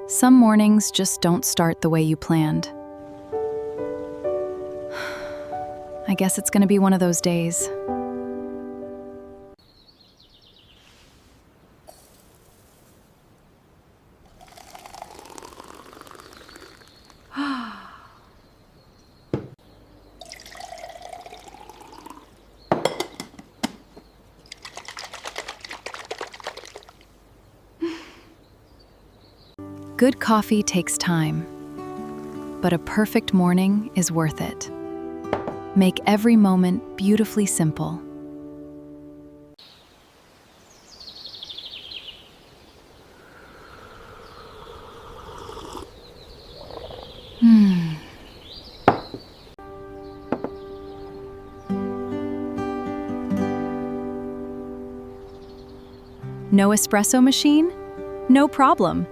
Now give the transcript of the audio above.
Some mornings just don't start the way you planned. I guess it's gonna be one of those days. Good coffee takes time, but a perfect morning is worth it. Make every moment beautifully simple. No espresso machine? No problem.